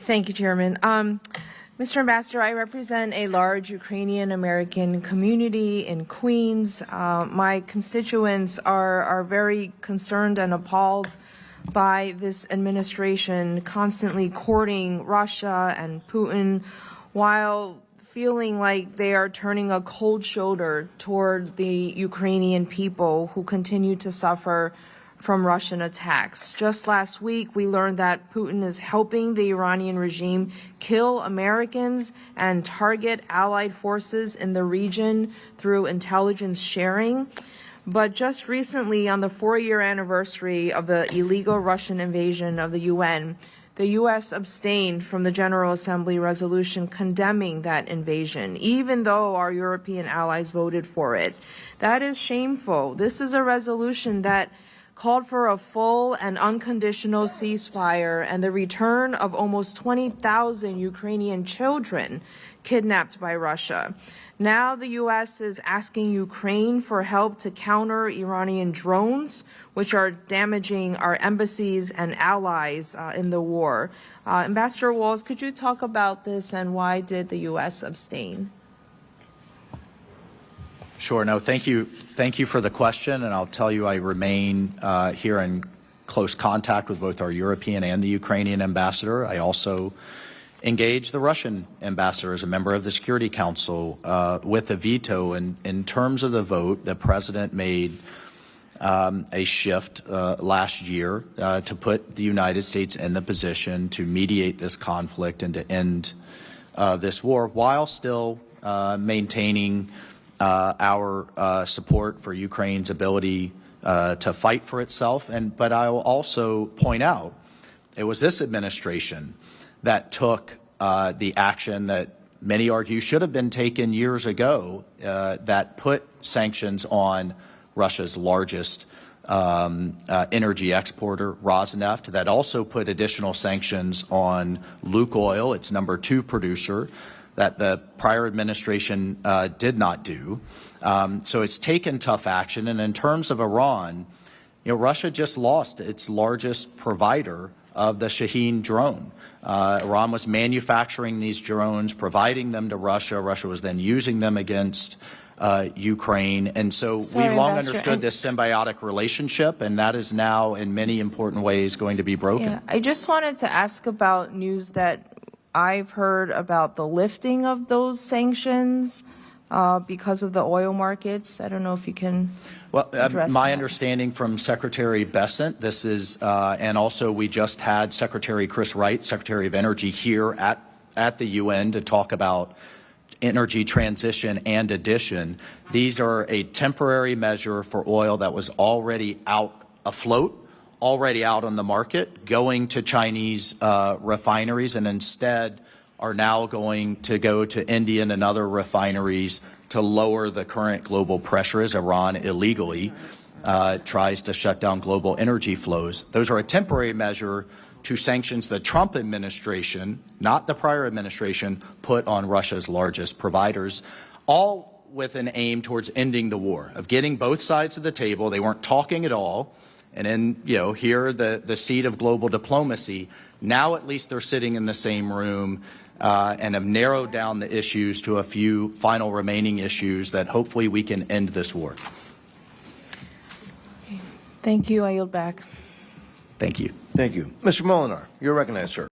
Thank you, Chairman. Mr. Ambassador, I represent a large Ukrainian American community in Queens. My constituents are very concerned and appalled by this administration constantly courting Russia and Putin while feeling like they are turning a cold shoulder toward the Ukrainian people who continue to suffer from Russian attacks. Just last week, we learned that Putin is helping the Iranian regime kill Americans and target allied forces in the region through intelligence sharing. But just recently, on the 4-year anniversary of the illegal Russian invasion of the UN, the U.S. abstained from the General Assembly resolution condemning that invasion, even though our European allies voted for it. That is shameful. This is a resolution that called for a full and unconditional ceasefire and the return of almost 20,000 Ukrainian children kidnapped by Russia. Now the U.S. is asking Ukraine for help to counter Iranian drones, which are damaging our embassies and allies in the war. Ambassador Walz, could you talk about this and why did the U.S. abstain? Sure. No, thank you. Thank you for the question. And I'll tell you, I remain here in close contact with both our European and the Ukrainian ambassador. I also engaged the Russian ambassador as a member of the Security Council with a veto. And in terms of the vote, the president made a shift last year to put the United States in the position to mediate this conflict and to end this war while still maintaining our support for Ukraine's ability to fight for itself. But I will also point out it was this administration that took the action that many argue should have been taken years ago that put sanctions on Russia's largest energy exporter, Rosneft, that also put additional sanctions on Lukoil, its #2 producer, that the prior administration did not do. So it's taken tough action. And in terms of Iran, Russia just lost its largest provider of the Shaheen drone. Iran was manufacturing these drones, providing them to Russia. Russia was then using them against Ukraine. And so we long understood this symbiotic relationship, and that is now in many important ways going to be broken. Yeah, I just wanted to ask about news that I've heard about the lifting of those sanctions because of the oil markets. I don't know if you can address my that. understanding from Secretary Bessent, this is, and also we just had Secretary Chris Wright, Secretary of Energy, here at the UN to talk about energy transition and addition. These are a temporary measure for oil that was already out afloat, already out on the market, going to Chinese refineries, and instead are now going to go to Indian and other refineries to lower the current global pressure as Iran illegally tries to shut down global energy flows. Those are a temporary measure to sanctions the Trump administration, not the prior administration, put on Russia's largest providers, all with an aim towards ending the war, of getting both sides of the table. They weren't talking at all. And then, here, the seat of global diplomacy. Now at least they're sitting in the same room and have narrowed down the issues to a few final remaining issues that hopefully we can end this war. Thank you. I yield back. Thank you. Thank you. Mr. Molinar, you're recognized, sir.